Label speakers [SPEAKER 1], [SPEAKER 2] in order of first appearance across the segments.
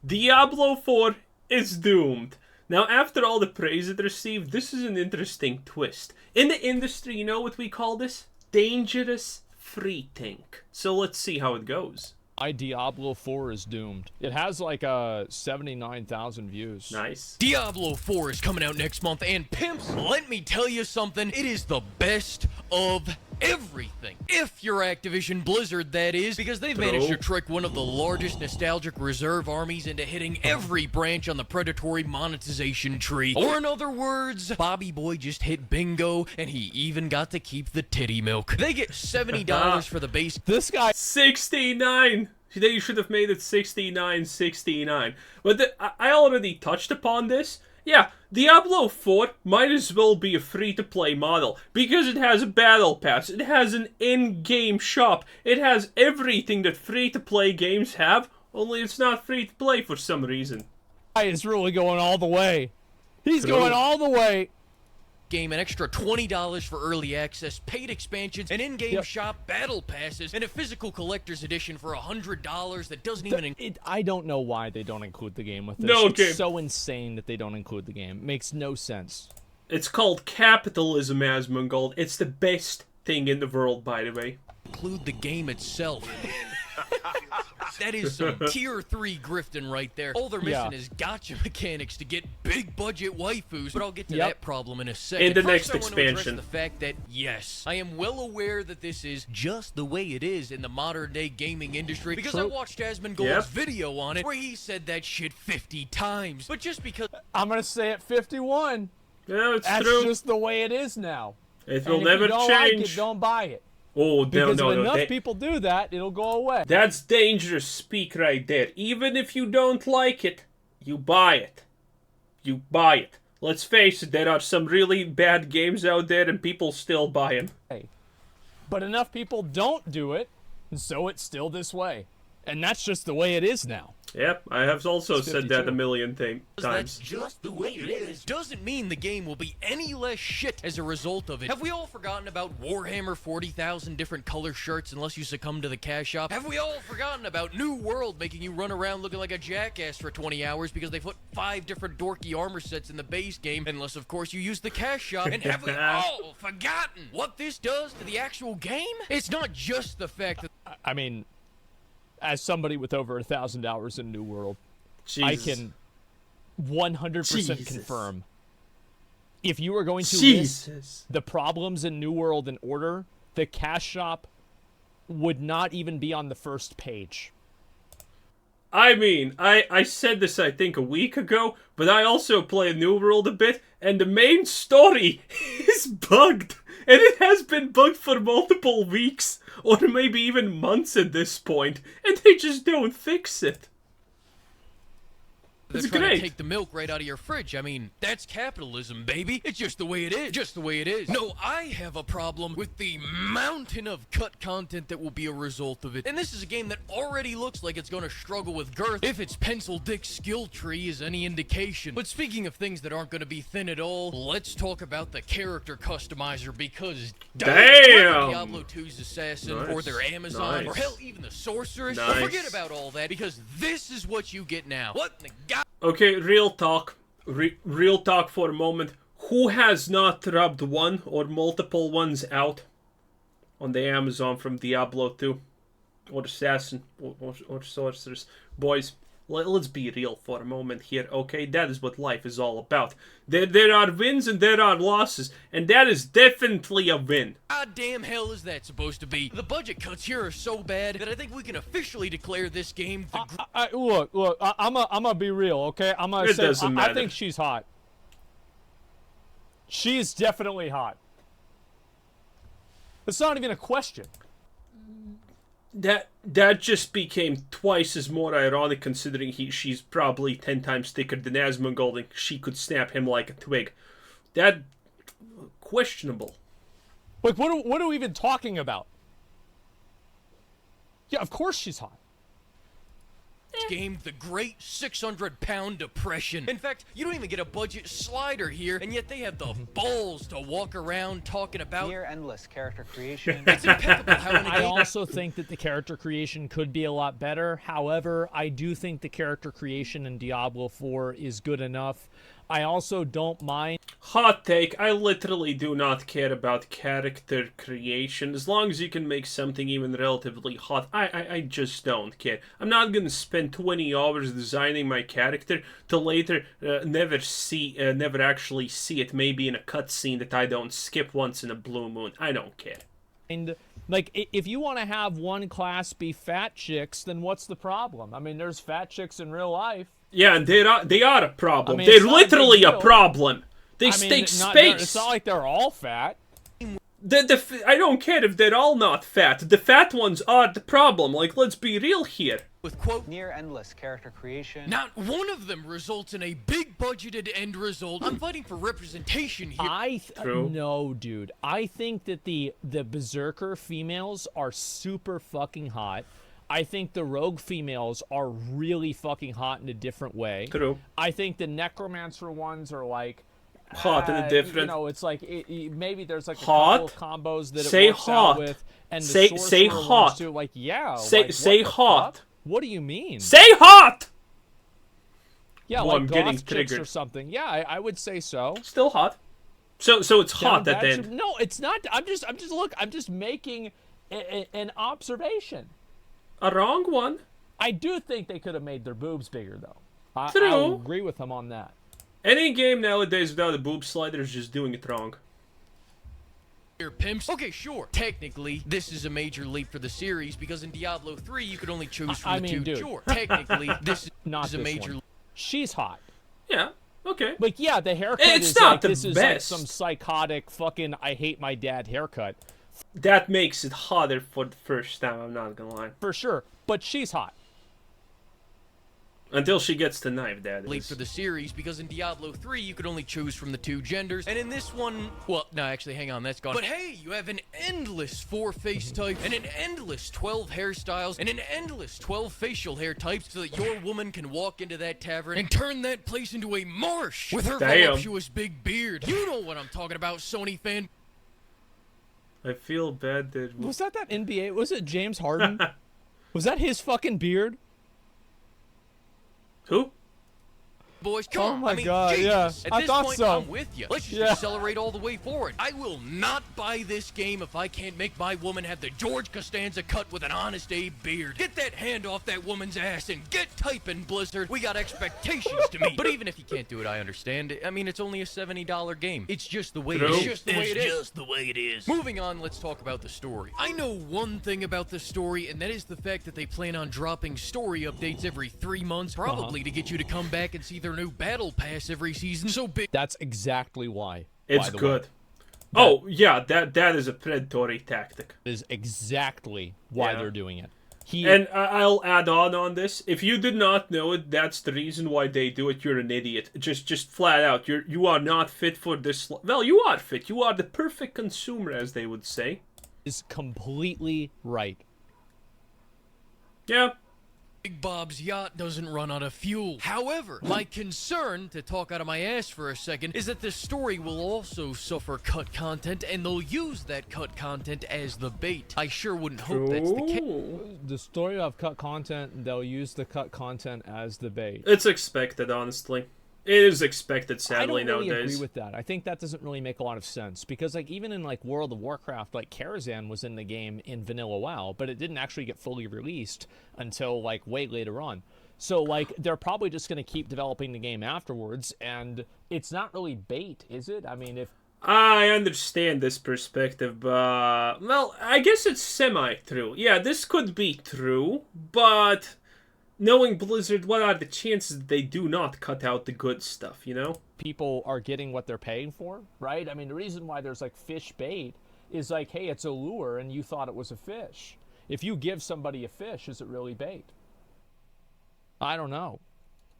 [SPEAKER 1] Diablo 4 is doomed. Now, after all the praise it received, this is an interesting twist. In the industry, you know what we call this? Dangerous free think. So let's see how it goes.
[SPEAKER 2] Diablo 4 is doomed. It has like 79,000 views.
[SPEAKER 1] Nice.
[SPEAKER 3] Diablo 4 is coming out next month, and pimps, let me tell you something, it is the best of everything. If you're Activision Blizzard, that is, because they've managed to trick one of the largest nostalgic reserve armies into hitting every branch on the predatory monetization tree. Or in other words, Bobby Boy just hit bingo, and he even got to keep the titty milk. They get $70 for the base.
[SPEAKER 2] This guy...
[SPEAKER 1] 69! They should have made it 69.69. But I already touched upon this. Yeah, Diablo 4 might as well be a free-to-play model, because it has a battle pass, it has an in-game shop, it has everything that free-to-play games have, only it's not free-to-play for some reason.
[SPEAKER 2] Guy is really going all the way. He's going all the way.
[SPEAKER 3] Game, an extra $20 for early access, paid expansions, an in-game shop, battle passes, and a physical collector's edition for $100 that doesn't even...
[SPEAKER 2] I don't know why they don't include the game with this.
[SPEAKER 1] No,
[SPEAKER 2] it's so insane that they don't include the game. It makes no sense.
[SPEAKER 1] It's called capitalism, Asmongold. It's the best thing in the world, by the way.
[SPEAKER 3] Include the game itself. That is some tier 3 grifting right there. All they're missing is gotcha mechanics to get big budget waifus, but I'll get to that problem in a second.
[SPEAKER 1] In the
[SPEAKER 3] First,
[SPEAKER 1] next
[SPEAKER 3] I want to address
[SPEAKER 1] expansion.
[SPEAKER 3] the fact that, yes, I am well aware that this is just the way it is in the modern day gaming industry, because I watched Asmongold's video on it where he said that shit 50 times. But just because...
[SPEAKER 2] I'm gonna say it 51.
[SPEAKER 1] Yeah, it's
[SPEAKER 2] That's
[SPEAKER 1] true.
[SPEAKER 2] That's just the way it is now.
[SPEAKER 1] It will
[SPEAKER 2] and
[SPEAKER 1] never
[SPEAKER 2] if you don't
[SPEAKER 1] change.
[SPEAKER 2] Like it, don't buy it.
[SPEAKER 1] Oh,
[SPEAKER 2] Because
[SPEAKER 1] no,
[SPEAKER 2] if
[SPEAKER 1] no,
[SPEAKER 2] enough people do that, it'll go away.
[SPEAKER 1] That's dangerous speak right there. Even if you don't like it, you buy it. You buy it. Let's face it, there are some really bad games out there and people still buy them.
[SPEAKER 2] But enough people don't do it, and so it's still this way. And that's just the way it is now.
[SPEAKER 1] Yep, I have also
[SPEAKER 2] It's
[SPEAKER 1] said that
[SPEAKER 2] 52.
[SPEAKER 1] a million times.
[SPEAKER 3] That's just the way it is. Doesn't mean the game will be any less shit as a result of it. Have we all forgotten about Warhammer 40,000 different color shirts unless you succumb to the cash shop? Have we all forgotten about New World making you run around looking like a jackass for 20 hours because they put 5 different dorky armor sets in the base game, unless of course you use the cash shop? And have we all forgotten what this does to the actual game? It's not just the fact that...
[SPEAKER 2] I mean... As somebody with over 1,000 hours in New World, I can 100% confirm. If you are going to list the problems in New World in order, the cash shop would not even be on the first page.
[SPEAKER 1] I mean, I said this I think a week ago, but I also play New World a bit, and the main story is bugged. And it has been bugged for multiple weeks, or maybe even months at this point, and they just don't fix it.
[SPEAKER 3] They're trying to take the milk right out of your fridge. I mean, that's capitalism, baby. It's just the way it is. Just the way it is. No, I have a problem with the mountain of cut content that will be a result of it. And this is a game that already looks like it's going to struggle with girth, if its pencil dick skill tree is any indication. But speaking of things that aren't going to be thin at all, let's talk about the character customizer, because
[SPEAKER 1] damn!
[SPEAKER 3] Diablo 2's assassin, or their Amazon, or hell, even the sorceress. But forget about all that, because this is what you get now. What the god?
[SPEAKER 1] Okay, real talk. Real talk for a moment. Who has not rubbed one or multiple ones out on the Amazon from Diablo 2? Or Assassin, or Sorceress? Boys, let's be real for a moment here, okay? That is what life is all about. There are wins and there are losses, and that is definitely a win.
[SPEAKER 3] God damn hell is that supposed to be? The budget cuts here are so bad that I think we can officially declare this game the
[SPEAKER 2] look, I'm gonna be real, okay? I'm gonna say, I think she's hot. She's definitely hot. It's not even a question.
[SPEAKER 1] That just became twice as more ironic, considering she's probably 10 times thicker than Asmongold and she could snap him like a twig. That questionable.
[SPEAKER 2] Like, what are we even talking about? Yeah, of course she's hot.
[SPEAKER 3] game, the Great 600-Pound Depression. In fact, you don't even get a budget slider here, and yet they have the balls to walk around talking about
[SPEAKER 4] near endless character creation.
[SPEAKER 3] It's impeccable how in a
[SPEAKER 2] I
[SPEAKER 3] game
[SPEAKER 2] also think that the character creation could be a lot better. However, I do think the character creation in Diablo 4 is good enough. I also don't mind.
[SPEAKER 1] Hot take, I literally do not care about character creation. As long as you can make something even relatively hot, I just don't care. I'm not gonna spend 20 hours designing my character to later never actually see it, maybe in a cutscene that I don't skip once in a blue moon. I don't care.
[SPEAKER 2] And like, if you want to have one class be fat chicks, then what's the problem? I mean, there's fat chicks in real life.
[SPEAKER 1] Yeah, and they are a problem.
[SPEAKER 2] I mean,
[SPEAKER 1] they're
[SPEAKER 2] it's not a big
[SPEAKER 1] literally a
[SPEAKER 2] deal.
[SPEAKER 1] problem. They
[SPEAKER 2] I
[SPEAKER 1] take
[SPEAKER 2] mean,
[SPEAKER 1] space.
[SPEAKER 2] It's not like they're all fat.
[SPEAKER 1] I don't care if they're all not fat. The fat ones are the problem. Like, let's be real here.
[SPEAKER 3] with, quote,
[SPEAKER 4] near endless character creation.
[SPEAKER 3] not one of them results in a big budgeted end result. I'm fighting for representation here.
[SPEAKER 1] True.
[SPEAKER 2] No, dude. I think that the berserker females are super fucking hot. I think the rogue females are really fucking hot in a different way.
[SPEAKER 1] True.
[SPEAKER 2] I think the necromancer ones are like
[SPEAKER 1] Hot in a different.
[SPEAKER 2] You know, it's like maybe there's like a
[SPEAKER 1] Hot?
[SPEAKER 2] couple of combos that
[SPEAKER 1] Say
[SPEAKER 2] it works
[SPEAKER 1] hot.
[SPEAKER 2] out with, and the
[SPEAKER 1] Say
[SPEAKER 2] sorcerer
[SPEAKER 1] hot.
[SPEAKER 2] ones too. Like yeah.
[SPEAKER 1] Say
[SPEAKER 2] like,
[SPEAKER 1] say
[SPEAKER 2] what the
[SPEAKER 1] hot.
[SPEAKER 2] fuck? What do you mean?
[SPEAKER 1] Say hot.
[SPEAKER 2] Yeah,
[SPEAKER 1] Oh,
[SPEAKER 2] like
[SPEAKER 1] I'm getting
[SPEAKER 2] goth chicks or
[SPEAKER 1] triggered.
[SPEAKER 2] something. Yeah, I would say so.
[SPEAKER 1] Still hot. So it's hot at the end.
[SPEAKER 2] No, it's not. I'm just making an observation.
[SPEAKER 1] A wrong one.
[SPEAKER 2] I do think they could have made their boobs bigger, though. I
[SPEAKER 1] True.
[SPEAKER 2] agree with him on that.
[SPEAKER 1] Any game nowadays without a boob slider is just doing it wrong.
[SPEAKER 3] Here, pimps. Okay, sure. Technically, this is a major leap for the series because in Diablo 3 you could only choose from
[SPEAKER 2] I
[SPEAKER 3] the
[SPEAKER 2] mean,
[SPEAKER 3] two.
[SPEAKER 2] dude.
[SPEAKER 3] Sure. Technically, this
[SPEAKER 2] Not
[SPEAKER 3] is a
[SPEAKER 2] this
[SPEAKER 3] major.
[SPEAKER 2] one. She's hot.
[SPEAKER 1] Yeah. Okay.
[SPEAKER 2] Like, yeah, the haircut
[SPEAKER 1] It's
[SPEAKER 2] is
[SPEAKER 1] not
[SPEAKER 2] like
[SPEAKER 1] the
[SPEAKER 2] this is like
[SPEAKER 1] best.
[SPEAKER 2] some psychotic fucking I hate my dad haircut
[SPEAKER 1] That makes it hotter for the first time. I'm not gonna lie.
[SPEAKER 2] for sure. But she's hot.
[SPEAKER 1] Until she gets the knife, that
[SPEAKER 3] leap
[SPEAKER 1] is.
[SPEAKER 3] for the series because in Diablo 3 you could only choose from the two genders, and in this one, well, no, actually, hang on, that's gone. But hey, you have an endless 4 face types, and an endless 12 hairstyles, and an endless 12 facial hair types, so that your woman can walk into that tavern and turn that place into a marsh with her
[SPEAKER 1] Damn.
[SPEAKER 3] voluptuous big beard. You know what I'm talking about, Sony fan.
[SPEAKER 1] I feel bad that.
[SPEAKER 2] Was that NBA? Was it James Harden? Was that his fucking beard?
[SPEAKER 1] Who?
[SPEAKER 3] Boys, come
[SPEAKER 2] Oh
[SPEAKER 3] on.
[SPEAKER 2] my
[SPEAKER 3] I mean,
[SPEAKER 2] God,
[SPEAKER 3] Jesus.
[SPEAKER 2] yeah.
[SPEAKER 3] At
[SPEAKER 2] I
[SPEAKER 3] this
[SPEAKER 2] thought
[SPEAKER 3] point,
[SPEAKER 2] so.
[SPEAKER 3] I'm with you. Let's just
[SPEAKER 2] Yeah.
[SPEAKER 3] accelerate all the way forward. I will not buy this game if I can't make my woman have the George Costanza cut with an Honest Abe beard. Get that hand off that woman's ass and get typing, Blizzard. We got expectations to meet. But even if you can't do it, I understand. I mean, it's only a $70 game. It's just the way
[SPEAKER 1] True.
[SPEAKER 3] it is. It's just
[SPEAKER 4] It's
[SPEAKER 3] the way it is. Moving on, let's talk about the story. I know one thing about the story, and that is the fact that they plan on dropping story updates every 3 months, probably to get you to come back and see their new battle pass every season. So big.
[SPEAKER 2] That's exactly why.
[SPEAKER 1] It's
[SPEAKER 2] by the
[SPEAKER 1] good.
[SPEAKER 2] way.
[SPEAKER 1] Oh yeah, that is a predatory tactic.
[SPEAKER 2] Is exactly why
[SPEAKER 1] Yeah.
[SPEAKER 2] they're doing it.
[SPEAKER 1] And I'll add on this. If you did not know it, that's the reason why they do it. You're an idiot. Just flat out. You are not fit for this. Well, you are fit. You are the perfect consumer, as they would say.
[SPEAKER 2] is completely right.
[SPEAKER 1] Yeah.
[SPEAKER 3] Big Bob's yacht doesn't run out of fuel. However, my concern, to talk out of my ass for a second, is that the story will also suffer cut content, and they'll use that cut content as the bait. I sure wouldn't hope that's the case.
[SPEAKER 1] Ooh.
[SPEAKER 2] The story of cut content, they'll use the cut content as the bait.
[SPEAKER 1] It's expected, honestly. It is expected,
[SPEAKER 2] I
[SPEAKER 1] sadly,
[SPEAKER 2] don't really
[SPEAKER 1] nowadays.
[SPEAKER 2] agree with that. I think that doesn't really make a lot of sense because, like, even in like World of Warcraft, like Karazhan was in the game in Vanilla WoW, but it didn't actually get fully released until like way later on. So like they're probably just going to keep developing the game afterwards, and it's not really bait, is it? I mean, if
[SPEAKER 1] I understand this perspective, but well, I guess it's semi-true. Yeah, this could be true, but knowing Blizzard, what are the chances that they do not cut out the good stuff, you know?
[SPEAKER 2] people are getting what they're paying for, right? I mean, the reason why there's like fish bait is like, hey, it's a lure, and you thought it was a fish. If you give somebody a fish, is it really bait? I don't know.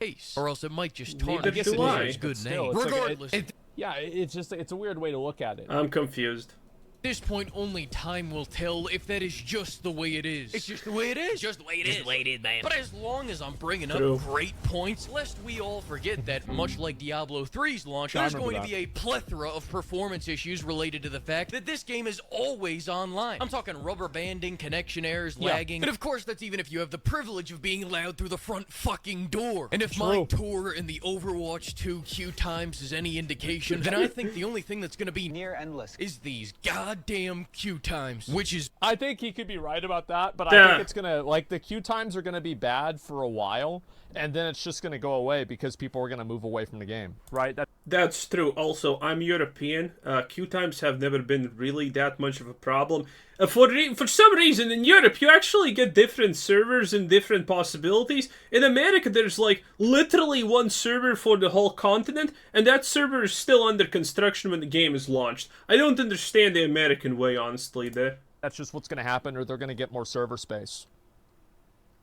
[SPEAKER 3] Case, or else it might just
[SPEAKER 1] Neither
[SPEAKER 3] tarnish
[SPEAKER 1] do I.
[SPEAKER 3] his good
[SPEAKER 2] Still,
[SPEAKER 3] name.
[SPEAKER 2] it's like-
[SPEAKER 3] Regardless,
[SPEAKER 2] Yeah, it's just it's a weird way to look at it.
[SPEAKER 1] I'm confused.
[SPEAKER 3] At this point, only time will tell if that is just the way it is. It's just the way it is. Just the way it is.
[SPEAKER 5] Just the way it is, man.
[SPEAKER 3] But as long as I'm bringing up
[SPEAKER 1] True.
[SPEAKER 3] great points, lest we all forget that, much like Diablo 3's launch, there's going to be a plethora of performance issues related to the fact that this game is always online. I'm talking rubber banding, connection errors, lagging, and of course that's even if you have the privilege of being allowed through the front fucking door. And if my tour in the Overwatch 2 queue times is any indication, then I think the only thing that's going to be
[SPEAKER 4] Near endless.
[SPEAKER 3] is these goddamn queue times, which is
[SPEAKER 2] I think he could be right about that, but I think it's gonna, like, the queue times are gonna be bad for a while, and then it's just gonna go away because people are gonna move away from the game, right?
[SPEAKER 1] That's true. Also, I'm European. Queue times have never been really that much of a problem. For some reason, in Europe, you actually get different servers and different possibilities. In America, there's like literally one server for the whole continent, and that server is still under construction when the game is launched. I don't understand the American way, honestly, there.
[SPEAKER 2] That's just what's gonna happen, or they're gonna get more server space.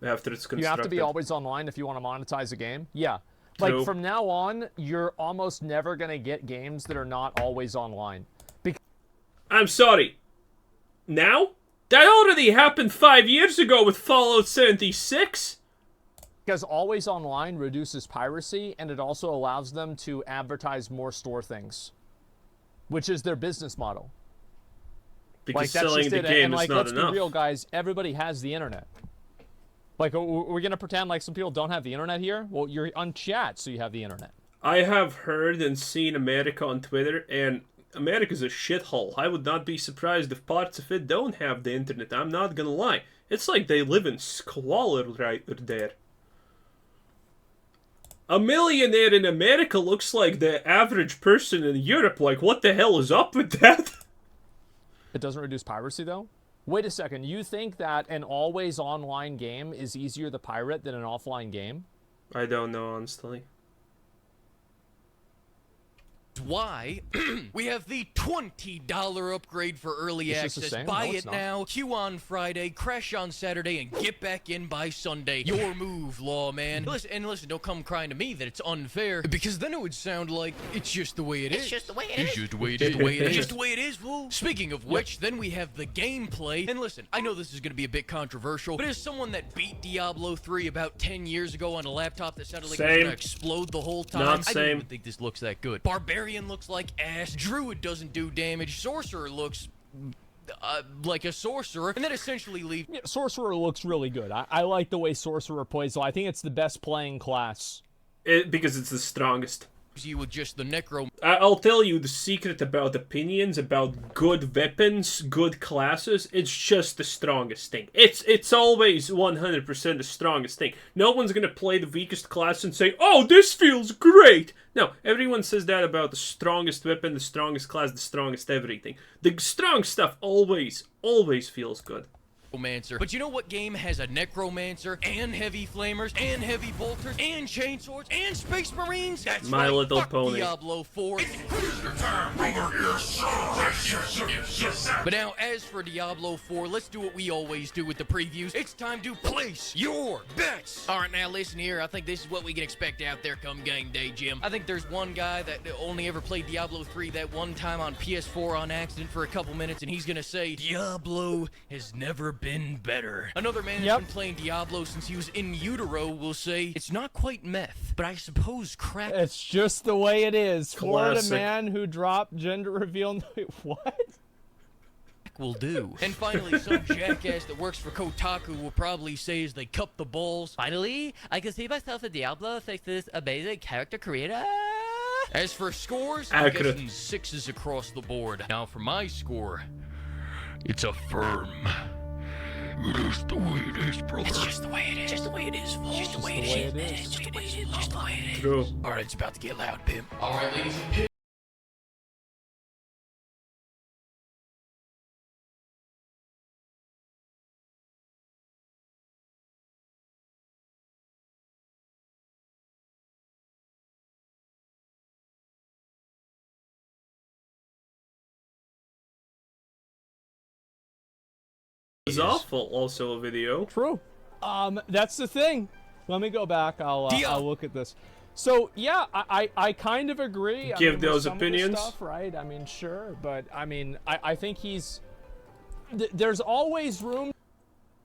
[SPEAKER 1] After it's constructed.
[SPEAKER 2] You have to be always online if you want to monetize a game. Yeah. Like,
[SPEAKER 1] True.
[SPEAKER 2] from now on, you're almost never going to get games that are not always online.
[SPEAKER 1] I'm sorry. Now? That already happened 5 years ago with Fallout 76.
[SPEAKER 2] Because always online reduces piracy, and it also allows them to advertise more store things, which is their business model.
[SPEAKER 1] Because
[SPEAKER 2] Like, that's
[SPEAKER 1] selling
[SPEAKER 2] just
[SPEAKER 1] the
[SPEAKER 2] it.
[SPEAKER 1] game
[SPEAKER 2] And,
[SPEAKER 1] is
[SPEAKER 2] like,
[SPEAKER 1] not
[SPEAKER 2] let's
[SPEAKER 1] enough.
[SPEAKER 2] be real, guys. Everybody has the internet. Like, we're going to pretend like some people don't have the internet here? Well, you're on chat, so you have the internet.
[SPEAKER 1] I have heard and seen America on Twitter, and America's a shithole. I would not be surprised if parts of it don't have the internet. I'm not gonna lie. It's like they live in squalor right there. A millionaire in America looks like the average person in Europe. Like, what the hell is up with that?
[SPEAKER 2] It doesn't reduce piracy, though? Wait a second. You think that an always online game is easier to pirate than an offline game?
[SPEAKER 1] I don't know, honestly.
[SPEAKER 3] why we have the $20 upgrade for early
[SPEAKER 2] Is this the
[SPEAKER 3] access.
[SPEAKER 2] same?
[SPEAKER 3] Buy
[SPEAKER 2] No, it's
[SPEAKER 3] it
[SPEAKER 2] not.
[SPEAKER 3] now, queue on Friday, crash on Saturday, and get back in by Sunday. Your move, lawman. Listen, don't come crying to me that it's unfair, because then it would sound like it's just the way it is.
[SPEAKER 5] It's just the way it
[SPEAKER 3] It's
[SPEAKER 5] is.
[SPEAKER 3] just the way it is. It's just the way it is, fool. Speaking of which, then we have the gameplay. And listen, I know this is going to be a bit controversial, but as someone that beat Diablo 3 about 10 years ago on a laptop that sounded like it was
[SPEAKER 1] Same.
[SPEAKER 3] going to explode the whole time,
[SPEAKER 1] Not
[SPEAKER 3] I don't
[SPEAKER 1] same.
[SPEAKER 3] even think this looks that good. Barbarian looks like ass. Druid doesn't do damage. Sorcerer looks like a sorcerer, and that essentially leaves
[SPEAKER 2] Yeah, Sorcerer looks really good. I like the way Sorcerer plays, so I think it's the best playing class.
[SPEAKER 1] Because it's the strongest.
[SPEAKER 3] you with just the necro.
[SPEAKER 1] I'll tell you the secret about opinions, about good weapons, good classes. It's just the strongest thing. It's always 100% the strongest thing. No one's gonna play the weakest class and say, "Oh, this feels great." No, everyone says that about the strongest weapon, the strongest class, the strongest everything. The strong stuff always feels good.
[SPEAKER 3] Necromancer. But you know what game has a necromancer and heavy flamers and heavy bolters and chainswords and space marines? That's
[SPEAKER 1] My
[SPEAKER 3] right,
[SPEAKER 1] Little
[SPEAKER 3] fuck
[SPEAKER 1] Pony.
[SPEAKER 3] Diablo 4. But now, as for Diablo 4, let's do what we always do with the previews. It's time to place your bets. All right, now listen here. I think this is what we can expect out there come game day, Jim. I think there's one guy that only ever played Diablo 3 that one time on PS4 on accident for a couple minutes, and he's gonna say, Diablo has never been better. Another man that's been playing Diablo since he was in utero will say, it's not quite meth, but I suppose crack.
[SPEAKER 2] It's just the way it is. Florida
[SPEAKER 1] Classic.
[SPEAKER 2] man who dropped gender reveal. Wait, what?
[SPEAKER 3] Will do. And finally, some jackass that works for Kotaku will probably say as they cup the balls,
[SPEAKER 5] Finally, I can see myself in Diablo thanks to this amazing character creator.
[SPEAKER 3] as for scores, I'm
[SPEAKER 1] Accurate.
[SPEAKER 3] guessing sixes across the board. Now for my score, it's a firm. It is the way it is, brother. It's just the way it is. Just the way it is, fool. Just the way it is. Just the way it is. Just the way it is.
[SPEAKER 1] True.
[SPEAKER 3] All right, it's about to get loud, pimp. All right, ladies and pimp.
[SPEAKER 1] It's awful. Also a video.
[SPEAKER 2] True. That's the thing. Let me go back. I'll look at this. So yeah, I kind of agree.
[SPEAKER 1] Give
[SPEAKER 2] with
[SPEAKER 1] those
[SPEAKER 2] some
[SPEAKER 1] opinions,
[SPEAKER 2] of the stuff, right? I mean, sure, but I mean, I think he's. There's always room.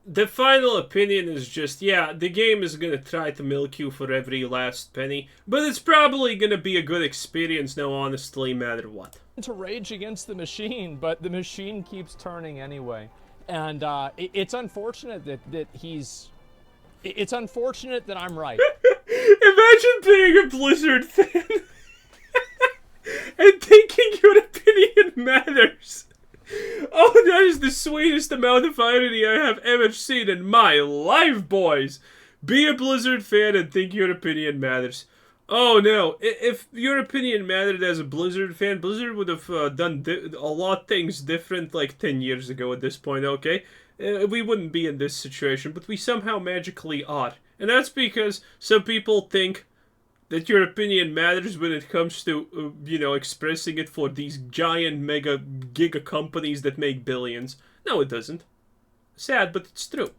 [SPEAKER 1] The final opinion is just, yeah, the game is gonna try to milk you for every last penny, but it's probably gonna be a good experience now, honestly, no matter what.
[SPEAKER 2] To rage against the machine, but the machine keeps turning anyway, and it's unfortunate that he's. It's unfortunate that I'm right.
[SPEAKER 1] Imagine being a Blizzard fan and thinking your opinion matters. Oh, that is the sweetest amount of irony I have ever seen in my life, boys. Be a Blizzard fan and think your opinion matters. Oh no, if your opinion mattered as a Blizzard fan, Blizzard would have done a lot of things different like 10 years ago at this point, okay? We wouldn't be in this situation, but we somehow magically are. And that's because some people think that your opinion matters when it comes to, expressing it for these giant mega giga companies that make billions. No, it doesn't. Sad, but it's true.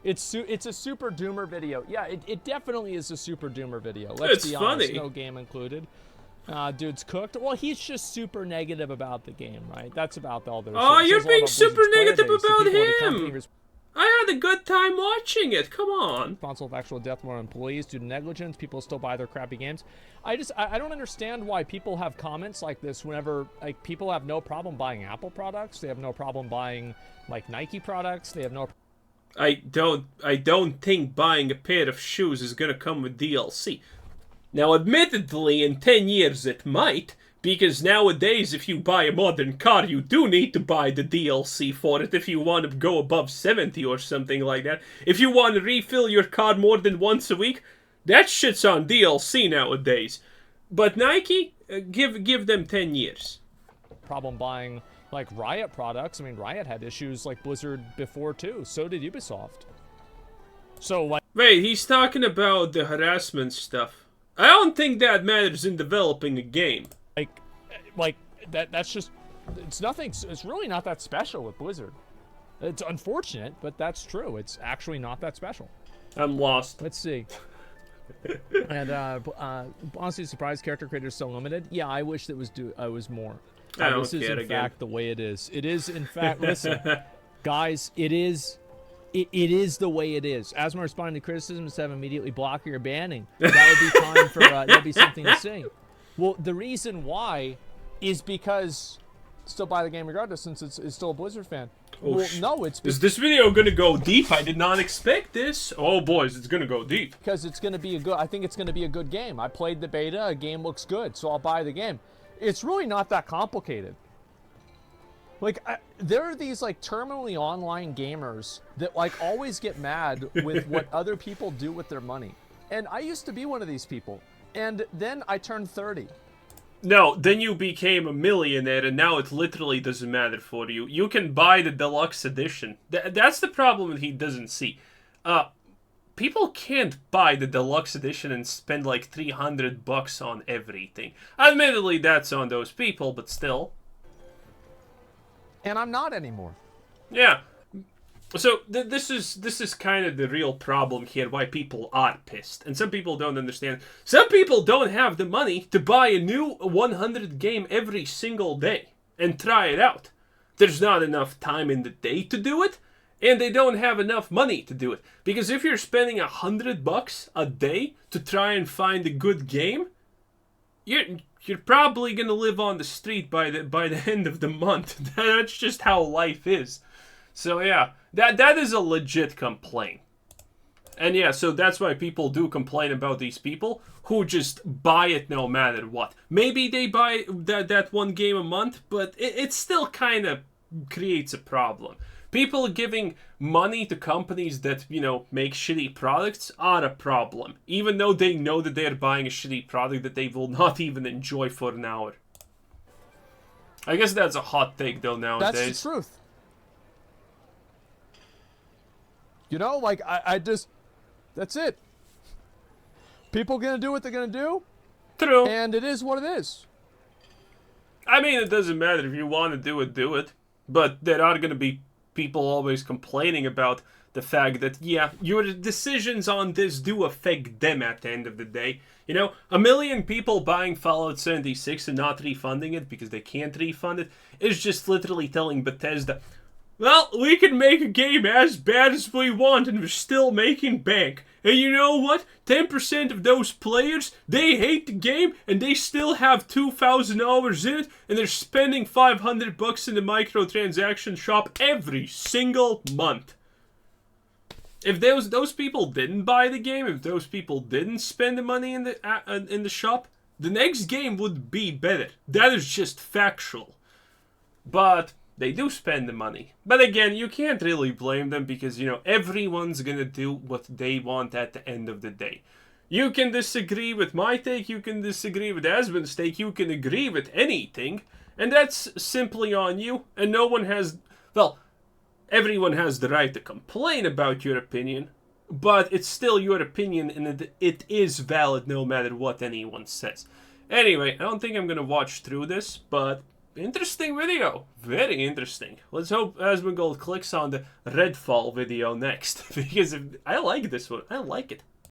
[SPEAKER 2] It's a Super Doomer video. Yeah, it definitely is a Super Doomer video. Let's be honest, no game included. Dude's cooked. Well, he's just super negative about the game, right? That's about all there is.
[SPEAKER 1] Oh, you're being super negative about him! I had a good time watching it. Come on.
[SPEAKER 2] Responsible for actual death of more employees due to negligence. People still buy their crappy games. I don't understand why people have comments like this whenever, like, people have no problem buying Apple products. They have no problem buying, like, Nike products. They have no...
[SPEAKER 1] I don't think buying a pair of shoes is gonna come with DLC. Now, admittedly, in 10 years it might, because nowadays if you buy a modern car, you do need to buy the DLC for it if you want to go above 70 or something like that. If you want to refill your car more than once a week, that shit's on DLC nowadays. But Nike, give them 10 years.
[SPEAKER 2] Problem buying, like, Riot products. I mean, Riot had issues like Blizzard before too. So did Ubisoft. So, like...
[SPEAKER 1] Wait, he's talking about the harassment stuff. I don't think that matters in developing a game.
[SPEAKER 2] Like that's just, it's nothing, it's really not that special with Blizzard. It's unfortunate, but that's true. It's actually not that special.
[SPEAKER 1] I'm lost.
[SPEAKER 2] Let's see. And honestly, surprised character creators so limited. Yeah, I wish that was more. This is in fact the way it is. It is in fact. Listen, guys, it is the way it is. Asma responding to criticism instead of immediately blocking or banning. That would be time for that'd be something to say. Well, the reason why is because still buy the game regardless, since it's still a Blizzard fan.
[SPEAKER 1] Oh,
[SPEAKER 2] well, no, it's
[SPEAKER 1] is this video gonna go deep? I did not expect this. Oh boys, it's gonna go deep.
[SPEAKER 2] Because it's gonna be I think it's gonna be a good game. I played the beta. A game looks good, so I'll buy the game. It's really not that complicated. Like, there are these, like, terminally online gamers that, like, always get mad with what other people do with their money. And I used to be one of these people. And then I turned 30.
[SPEAKER 1] No, then you became a millionaire, and now it literally doesn't matter for you. You can buy the deluxe edition. That's the problem that he doesn't see. People can't buy the deluxe edition and spend, like, $300 on everything. Admittedly, that's on those people, but still...
[SPEAKER 2] And I'm not anymore.
[SPEAKER 1] Yeah. So this is kind of the real problem here, why people are pissed. And some people don't understand. Some people don't have the money to buy a new 100 game every single day and try it out. There's not enough time in the day to do it, and they don't have enough money to do it. Because if you're spending $100 a day to try and find a good game, you're probably gonna live on the street by the end of the month. That's just how life is. So yeah, that is a legit complaint. And yeah, so that's why people do complain about these people who just buy it no matter what. Maybe they buy that one game a month, but it still kind of creates a problem. People giving money to companies that, make shitty products are a problem. Even though they know that they're buying a shitty product that they will not even enjoy for an hour. I guess that's a hot take, though, nowadays.
[SPEAKER 2] That's the truth. Like, I just... That's it. People gonna do what they're gonna do.
[SPEAKER 1] True.
[SPEAKER 2] And it is what it is.
[SPEAKER 1] I mean, it doesn't matter. If you want to do it, do it. But there are gonna be people always complaining about the fact that, yeah, your decisions on this do affect them at the end of the day. You know, a million people buying Fallout 76 and not refunding it because they can't refund it is just literally telling Bethesda, well, we can make a game as bad as we want and we're still making bank. And you know what? 10% of those players, they hate the game and they still have 2,000 hours in it and they're spending $500 in the microtransaction shop every single month. If those people didn't buy the game, if those people didn't spend the money in the shop, the next game would be better. That is just factual. But they do spend the money. But again, you can't really blame them because, you know, everyone's gonna do what they want at the end of the day. You can disagree with my take, you can disagree with Asmon's take, you can agree with anything, and that's simply on you, and no one has, well, everyone has the right to complain about your opinion, but it's still your opinion and it is valid no matter what anyone says. Anyway, I don't think I'm gonna watch through this, but interesting video. Very interesting. Let's hope Asmongold clicks on the Redfall video next, because I like this one. I like it.